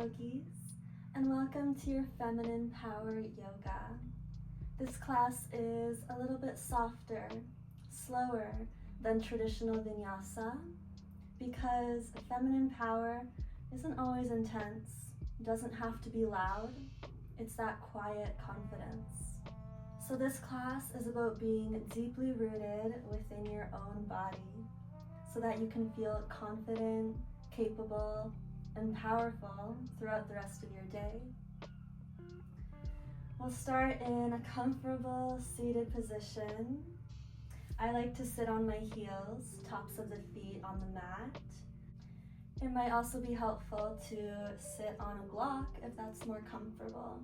Yogis, and welcome to your Feminine Power Yoga. This class is a little bit softer, slower than traditional vinyasa because feminine power isn't always intense. It doesn't have to be loud. It's that quiet confidence. So this class is about being deeply rooted within your own body so that you can feel confident, capable, and powerful throughout the rest of your day. We'll start in a comfortable seated position. I like to sit on my heels, tops of the feet on the mat. It might also be helpful to sit on a block if that's more comfortable.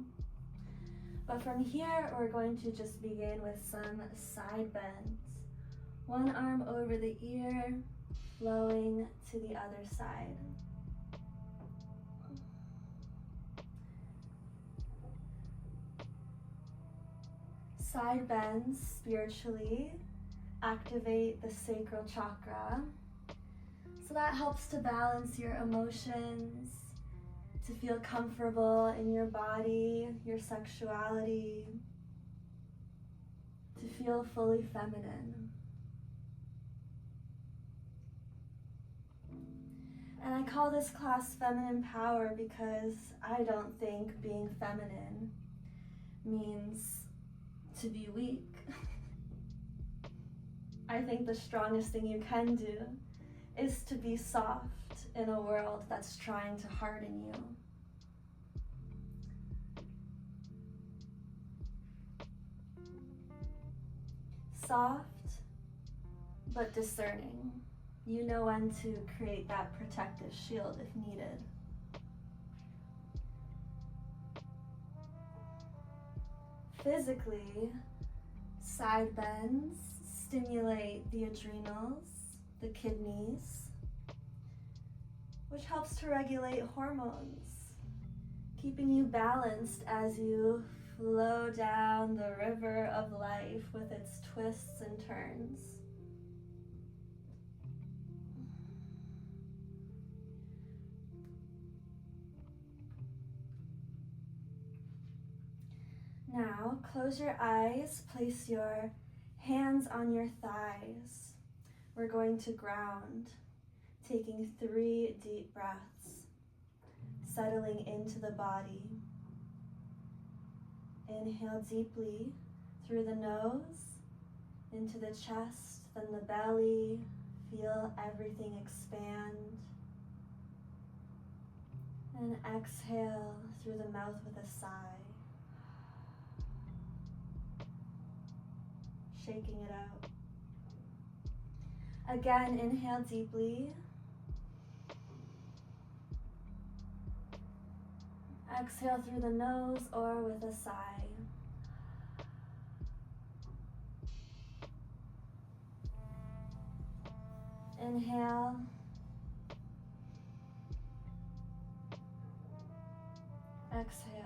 But from here, we're going to just begin with some side bends. One arm over the ear, flowing to the other side. Side bends spiritually activate the sacral chakra. So that helps to balance your emotions, to feel comfortable in your body, your sexuality, to feel fully feminine. And I call this class Feminine Power because I don't think being feminine means to be weak. I think the strongest thing you can do is to be soft in a world that's trying to harden you. Soft, but discerning. You know when to create that protective shield if needed. Physically, side bends stimulate the adrenals, the kidneys, which helps to regulate hormones, keeping you balanced as you flow down the river of life with its twists and turns. Now, close your eyes, place your hands on your thighs. We're going to ground, taking 3 deep breaths, settling into the body. Inhale deeply through the nose, into the chest, then the belly. Feel everything expand. And exhale through the mouth with a sigh. Shaking it out. Again, inhale deeply. Exhale through the nose or with a sigh. Inhale. Exhale.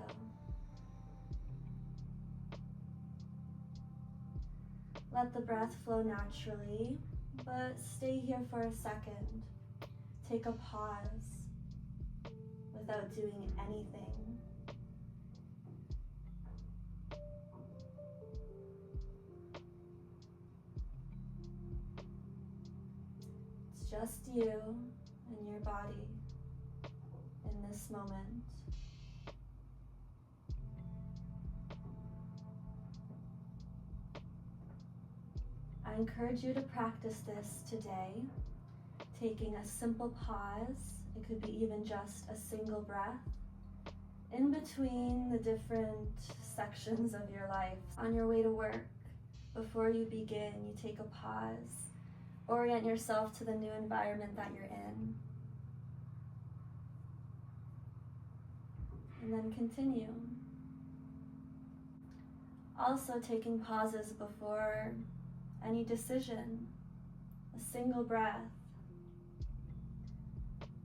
Let the breath flow naturally, but stay here for a second. Take a pause without doing anything. It's just you and your body in this moment. I encourage you to practice this today, taking a simple pause. It could be even just a single breath in between the different sections of your life. On your way to work, before you begin, you take a pause. Orient yourself to the new environment that you're in. And then continue. Also taking pauses before any decision, a single breath,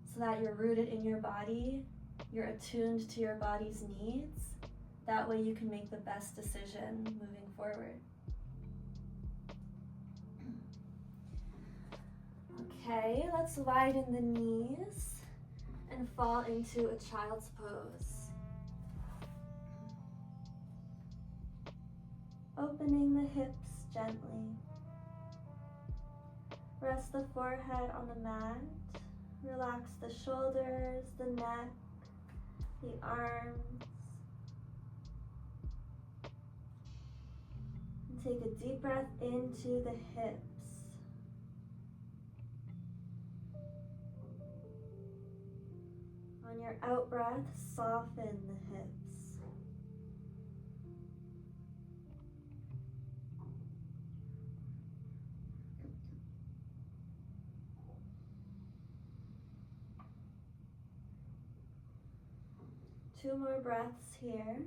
so that you're rooted in your body, you're attuned to your body's needs. That way you can make the best decision moving forward. Okay, let's widen the knees and and fall into a child's pose. Opening the hips gently. Rest the forehead on the mat. Relax the shoulders, the neck, the arms. And take a deep breath into the hips. On your out breath, soften the hips. Two more breaths here.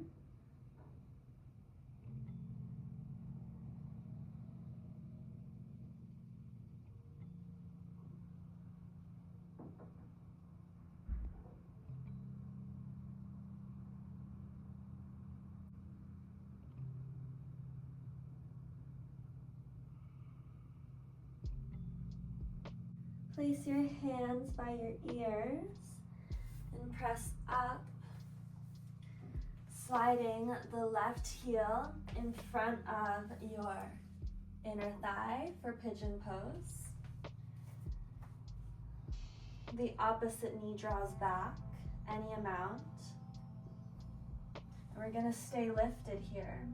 Place your hands by your ears and press up, sliding the left heel in front of your inner thigh for pigeon pose. The opposite knee draws back any amount. And we're going to stay lifted here.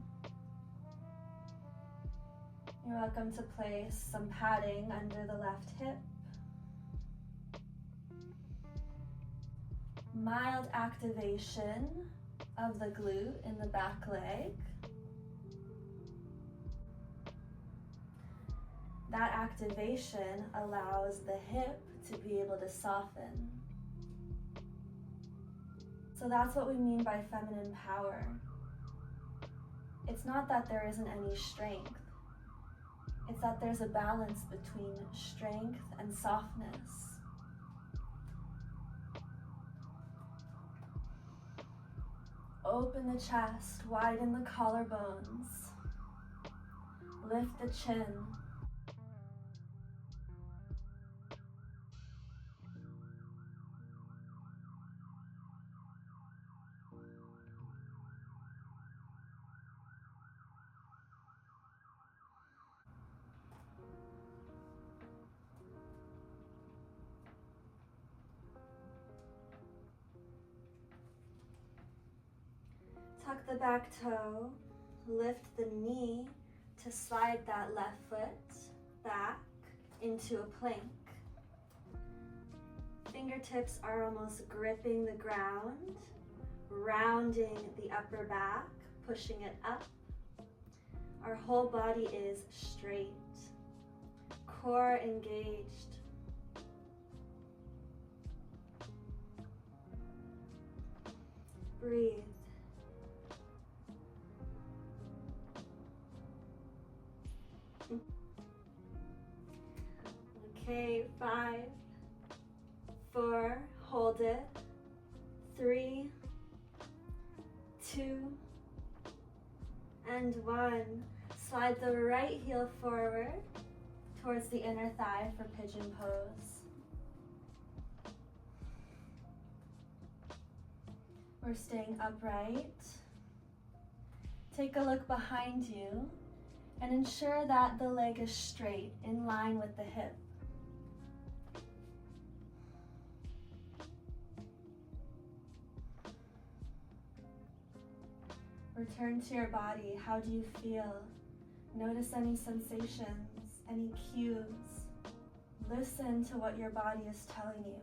You're welcome to place some padding under the left hip. Mild activation of the glute in the back leg. That activation allows the hip to be able to soften. So that's what we mean by feminine power. It's not that there isn't any strength. It's that there's a balance between strength and softness. Open the chest, widen the collarbones, lift the chin. Tuck the back toe, lift the knee to slide that left foot back into a plank. Fingertips are almost gripping the ground, rounding the upper back, pushing it up. Our whole body is straight, core engaged. Breathe. Okay, 5, 4, hold it, 3, 2, and 1. Slide the right heel forward towards the inner thigh for pigeon pose. We're staying upright. Take a look behind you and ensure that the leg is straight, in line with the hip. Return to your body. How do you feel? Notice any sensations, any cues. Listen to what your body is telling you.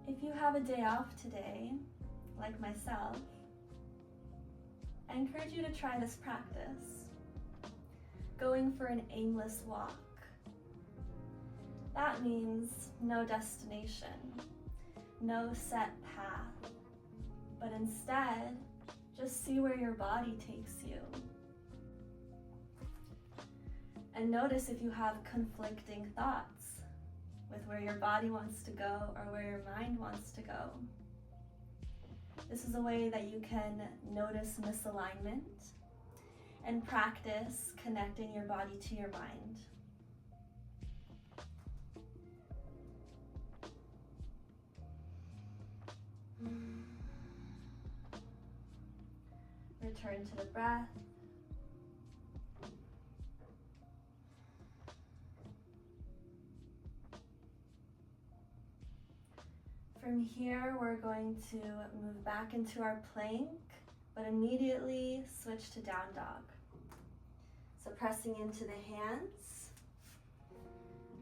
If you have a day off today, like myself, I encourage you to try this practice. Going for an aimless walk. That means no destination, no set path, but instead, just see where your body takes you. And notice if you have conflicting thoughts with where your body wants to go or where your mind wants to go. This is a way that you can notice misalignment and practice connecting your body to your mind. Return to the breath. From here, we're going to move back into our plank, but immediately switch to down dog. So pressing into the hands,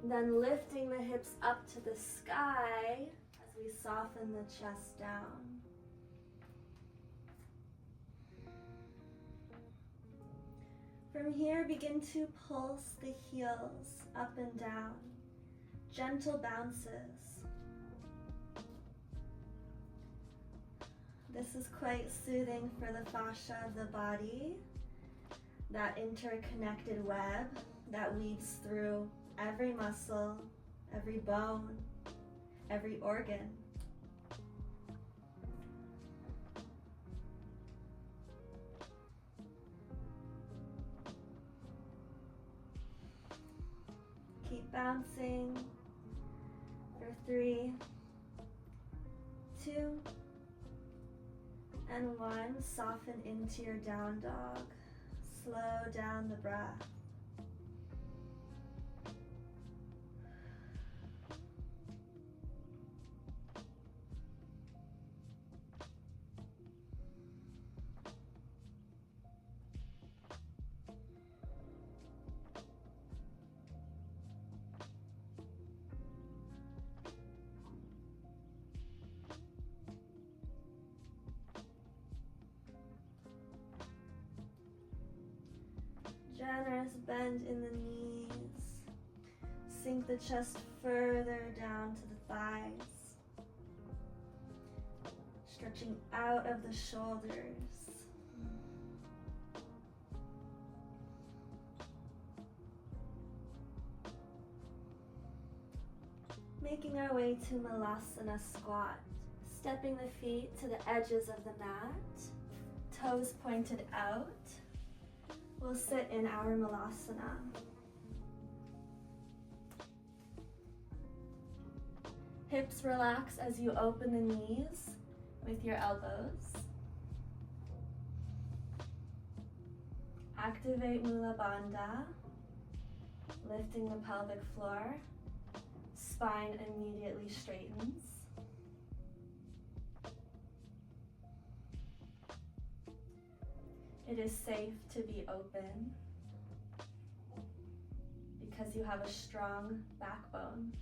then lifting the hips up to the sky as we soften the chest down. From here, begin to pulse the heels up and down, gentle bounces. This is quite soothing for the fascia of the body, that interconnected web that weaves through every muscle, every bone, every organ. Keep bouncing for 3, 2, and 1. Soften into your down dog. Slow down the breath. Generous bend in the knees. Sink the chest further down to the thighs. Stretching out of the shoulders. Making our way to Malasana squat. Stepping the feet to the edges of the mat. Toes pointed out. We'll sit in our Malasana. Hips relax as you open the knees with your elbows. Activate Mula Bandha, lifting the pelvic floor. Spine immediately straightens. It is safe to be open because you have a strong backbone.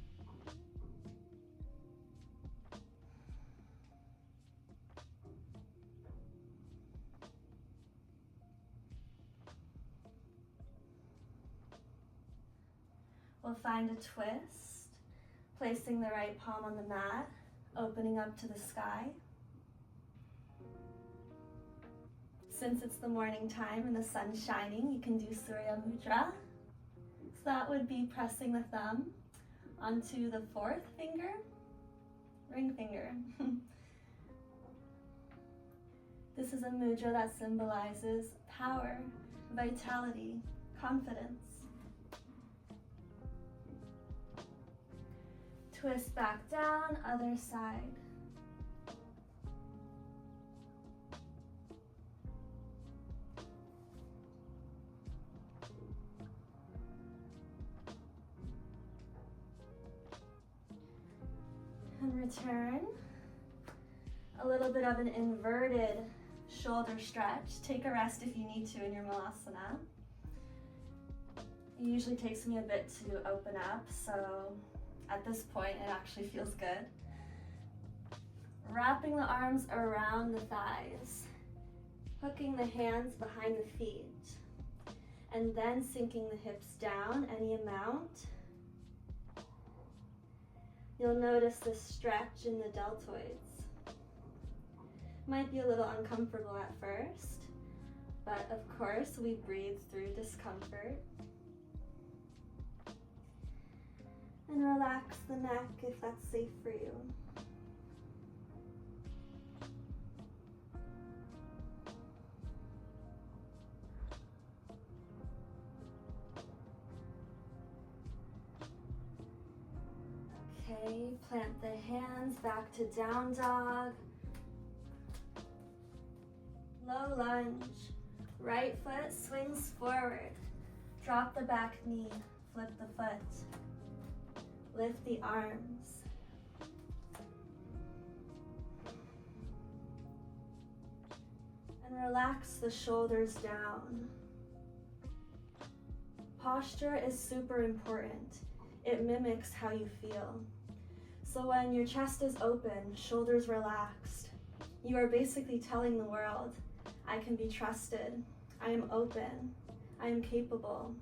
We'll find a twist, placing the right palm on the mat, opening up to the sky. Since it's the morning time and the sun's shining, you can do Surya Mudra. So that would be pressing the thumb onto the 4th finger, ring finger. This is a mudra that symbolizes power, vitality, confidence. Twist back down, other side. And return. A little bit of an inverted shoulder stretch. Take a rest if you need to in your Malasana. It usually takes me a bit to open up, so at this point it actually feels good. Wrapping the arms around the thighs, hooking the hands behind the feet, and then sinking the hips down any amount. You'll notice this stretch in the deltoids. Might be a little uncomfortable at first, but of course we breathe through discomfort. And relax the neck if that's safe for you. Okay, plant the hands back to down dog. Low lunge. Right foot swings forward. Drop the back knee, flip the foot. Lift the arms. And relax the shoulders down. Posture is super important. It mimics how you feel. So when your chest is open, shoulders relaxed, you are basically telling the world, I can be trusted, I am open, I am capable.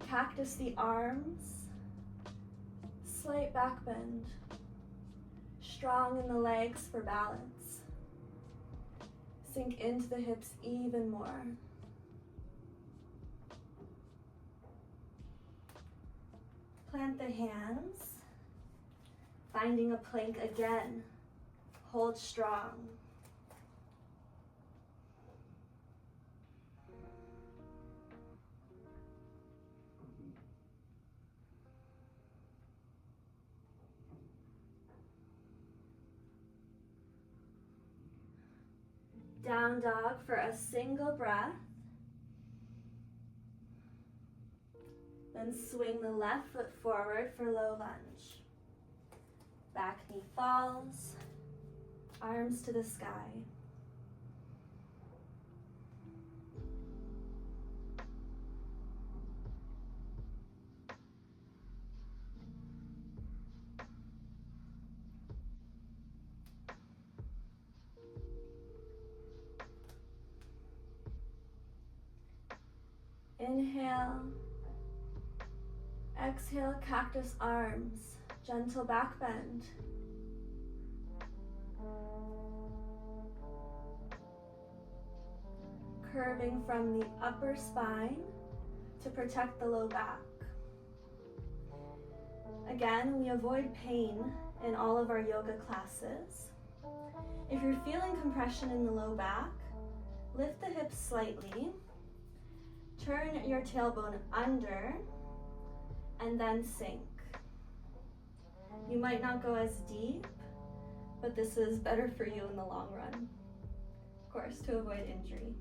Cactus the arms, slight back bend, strong in the legs for balance. Sink into the hips even more. Plant the hands, finding a plank again. Hold strong. Down dog for a single breath. Then swing the left foot forward for low lunge. Back knee falls, arms to the sky. Inhale. Exhale, cactus arms, gentle back bend. Curving from the upper spine to protect the low back. Again, we avoid pain in all of our yoga classes. If you're feeling compression in the low back, lift the hips slightly, turn your tailbone under, and then sink. You might not go as deep, but this is better for you in the long run. Of course, to avoid injury.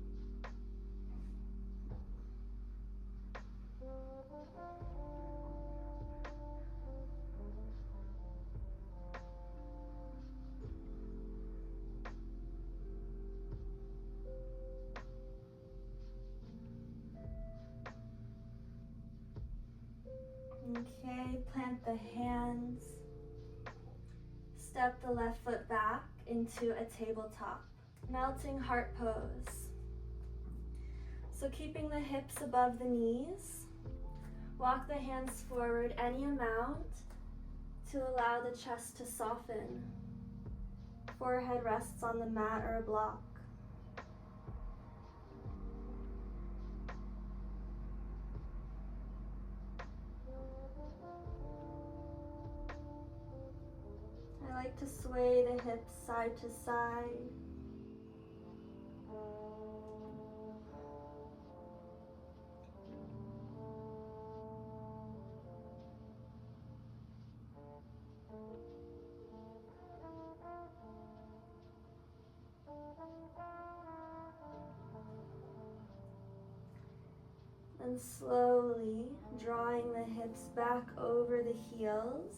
Okay, plant the hands. Step the left foot back into a tabletop. Melting heart pose. So keeping the hips above the knees. Walk the hands forward any amount to allow the chest to soften. Forehead rests on the mat or a block. I like to sway the hips side to side. And slowly drawing the hips back over the heels.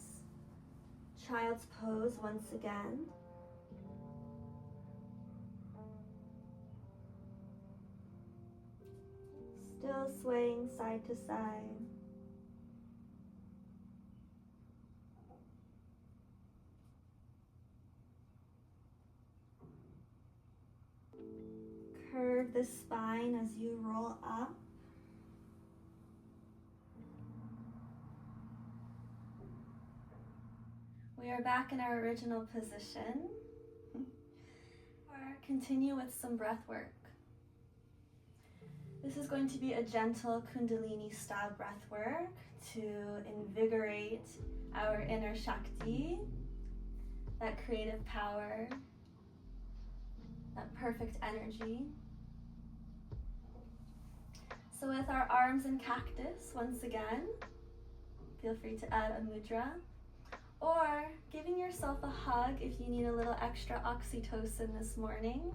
Child's pose once again. Still swaying side to side. Curve the spine as you roll up. We are back in our original position. Or continue with some breath work. This is going to be a gentle Kundalini style breath work to invigorate our inner Shakti, that creative power, that perfect energy. So with our arms in cactus, once again, feel free to add a mudra, or giving yourself a hug if you need a little extra oxytocin this morning.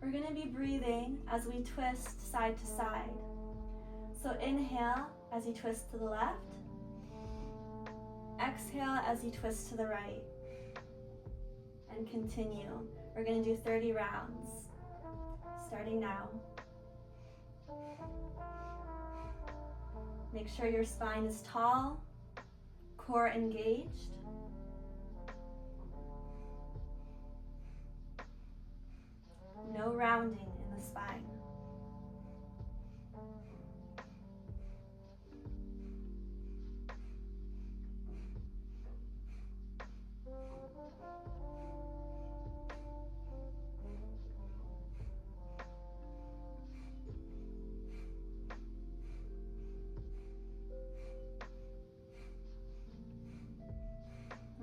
We're going to be breathing as we twist side to side. So inhale as you twist to the left. Exhale as you twist to the right. And continue. We're going to do 30 rounds, starting now. Make sure your spine is tall, core engaged. No rounding in the spine.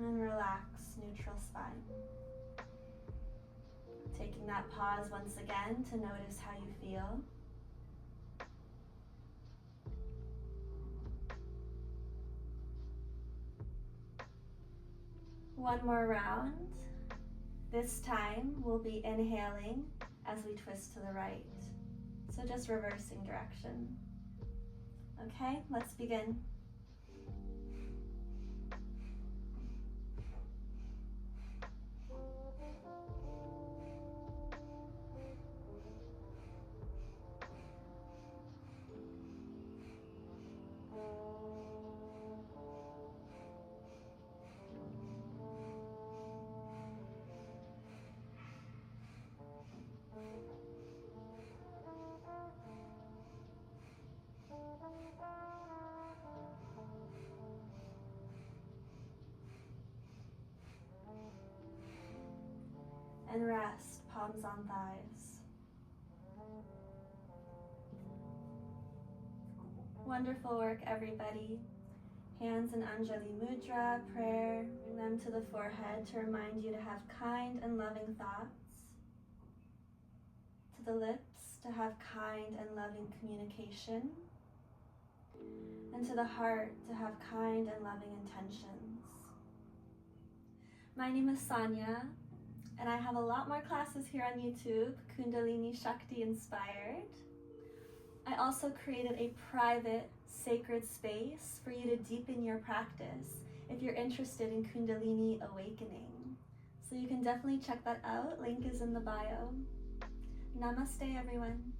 And relax, neutral spine. Taking that pause once again to notice how you feel. One more round. This time we'll be inhaling as we twist to the right. So just reversing direction. Okay, let's begin. And rest, palms on thighs. Wonderful work, everybody. Hands in Anjali Mudra, prayer. Bring them to the forehead to remind you to have kind and loving thoughts. To the lips, to have kind and loving communication. And to the heart, to have kind and loving intentions. My name is Sonia, and I have a lot more classes here on YouTube, Kundalini Shakti inspired. I also created a private, sacred space for you to deepen your practice if you're interested in Kundalini awakening. So you can definitely check that out. Link is in the bio. Namaste, everyone.